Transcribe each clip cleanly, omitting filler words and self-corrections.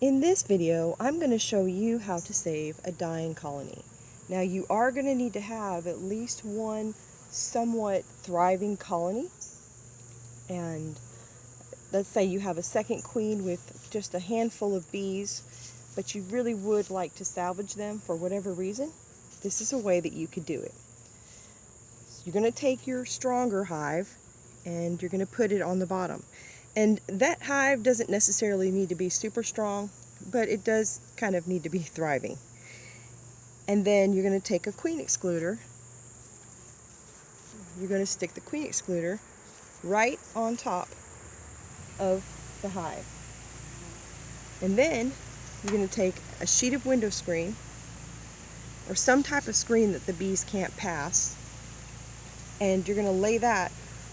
In this video, I'm going to show you how to save a dying colony. Now, you are going to need to have at least one somewhat thriving colony. And let's say you have a second queen with just a handful of bees, but you really would like to salvage them for whatever reason. This is a way that you could do it. So you're going to take your stronger hive and you're going to put it on the bottom. And that hive doesn't necessarily need to be super strong, but it does kind of need to be thriving. And then you're going to take a queen excluder. You're going to stick the queen excluder right on top of the hive. And then you're going to take a sheet of window screen or some type of screen that the bees can't pass, and you're going to lay that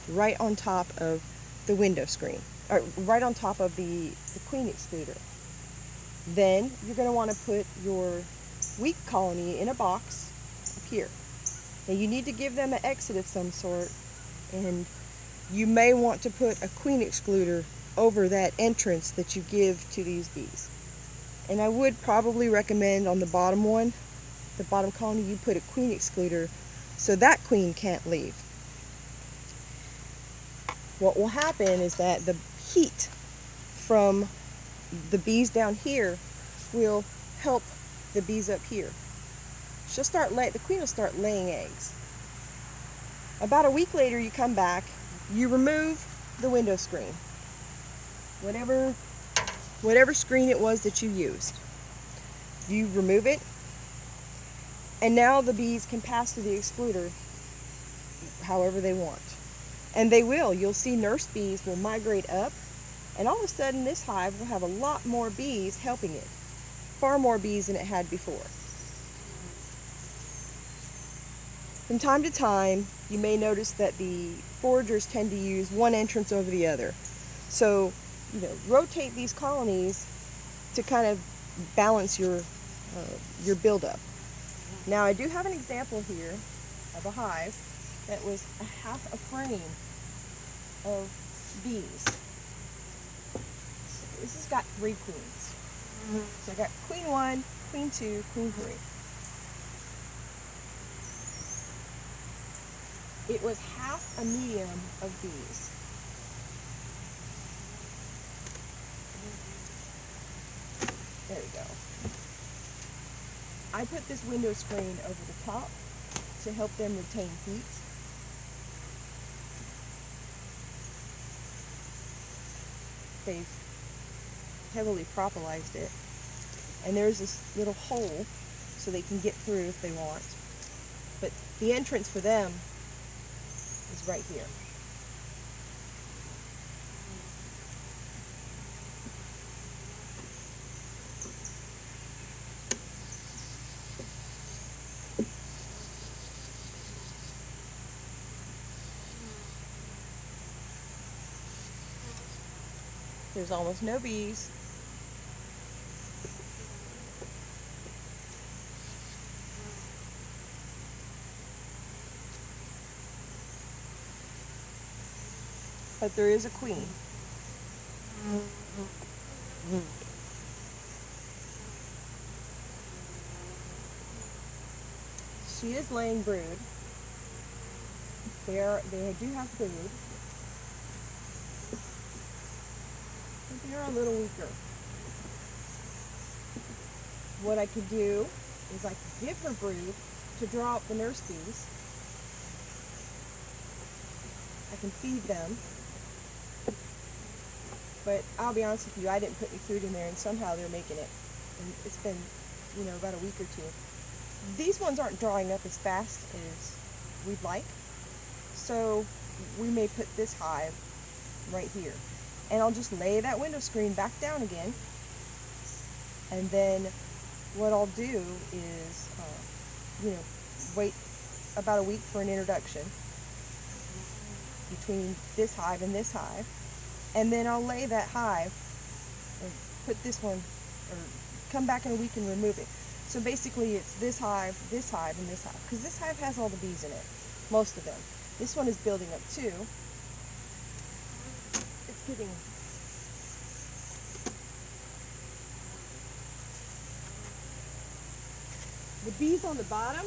right on top of the window screen, or right on top of the queen excluder. Then you're going to want to put your weak colony in a box up here. Now you need to give them an exit of some sort, and you may want to put a queen excluder over that entrance that you give to these bees. And I would probably recommend on the bottom one, the bottom colony, you put a queen excluder so that queen can't leave. What will happen is that the heat from the bees down here will help the bees up here. The queen will start laying eggs. About a week later, you come back, you remove the window screen, whatever screen it was that you used. You remove it, and now the bees can pass through the excluder however they want. And they will. You'll see nurse bees will migrate up, and all of a sudden this hive will have a lot more bees helping it. Far more bees than it had before. From time to time, you may notice that the foragers tend to use one entrance over the other. So, rotate these colonies to kind of balance your buildup. Now, I do have an example here of a hive that was a half a frame of bees. This has got 3 queens. So I got queen 1, queen 2, queen 3. It was half a medium of bees. There we go. I put this window screen over the top to help them retain heat. They've heavily propolised it. And there's this little hole so they can get through if they want. But the entrance for them is right here. There's almost no bees. But there is a queen. She is laying brood. They do have food. But they're a little weaker. What I could do is I could give her brood to draw out the nurse bees. I can feed them. But I'll be honest with you, I didn't put any food in there, and somehow they're making it. And it's been, about a week or 2. These ones aren't drawing up as fast as we'd like. So we may put this hive right here. And I'll just lay that window screen back down again. And then what I'll do is, wait about a week for an introduction between this hive and this hive. And then I'll lay that hive, or put this one, or come back in a week and remove it. So basically it's this hive, and this hive. Because this hive has all the bees in it, most of them. This one is building up too. It's getting The bees on the bottom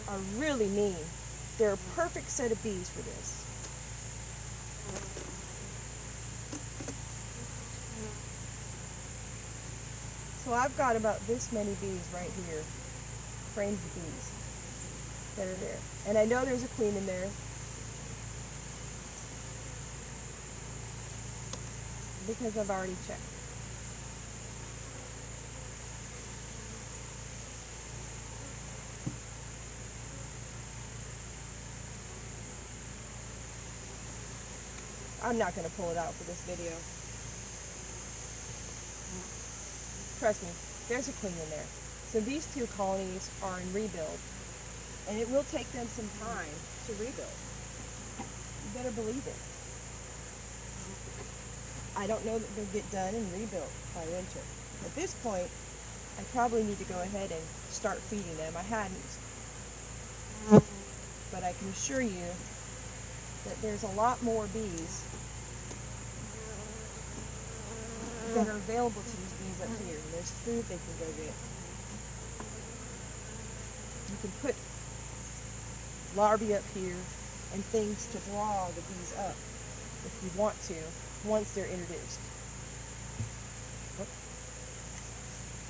are really mean. They're a perfect set of bees for this. So I've got about this many bees right here, frames of bees that are there. And I know there's a queen in there because I've already checked. I'm not going to pull it out for this video. Trust me, there's a queen in there. So these two colonies are in rebuild, and it will take them some time to rebuild. You better believe it. I don't know that they'll get done and rebuilt by winter. At this point, I probably need to go ahead and start feeding them. I hadn't, but I can assure you that there's a lot more bees that are available to these bees up here. There's food they can go get. You can put larvae up here and things to draw the bees up if you want to, once they're introduced.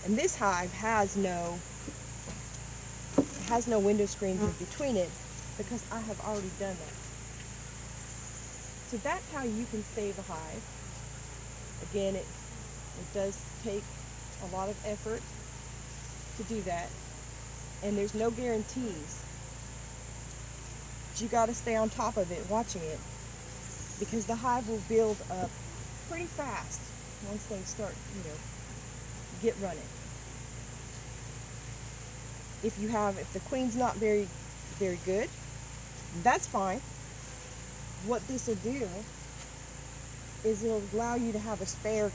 And this hive has no window screens in between it because I have already done that. So that's how you can save a hive. Again, it does take a lot of effort to do that, and there's no guarantees. But you got to stay on top of it, watching it, because the hive will build up pretty fast once they start, get running. If the queen's not very, very good, that's fine. What this will do is it'll allow you to have a spare,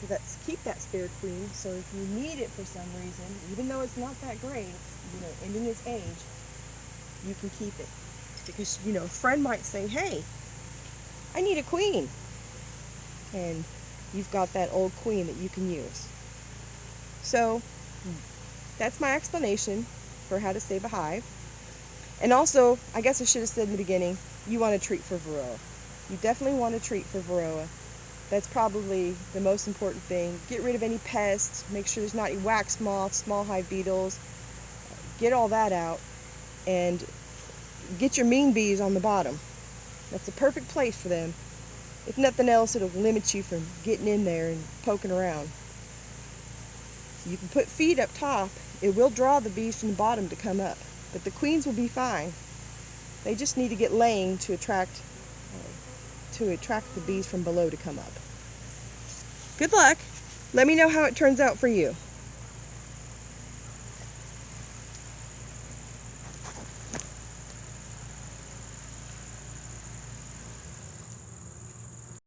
keep that spare queen, so if you need it for some reason, even though it's not that great, it's, ending its age, you can keep it. Because, a friend might say, hey, I need a queen. And you've got that old queen that you can use. So, that's my explanation for how to save a hive. And also, I guess I should have said in the beginning, you want to treat for varroa. You definitely want to treat for varroa. That's probably the most important thing. Get rid of any pests, make sure there's not any wax moths, small hive beetles. Get all that out, and get your mean bees on the bottom. That's the perfect place for them. If nothing else, it'll limit you from getting in there and poking around. You can put feed up top. It will draw the bees from the bottom to come up, but the queens will be fine. They just need to get laying to attract the bees from below to come up. Good luck. Let me know how it turns out for you.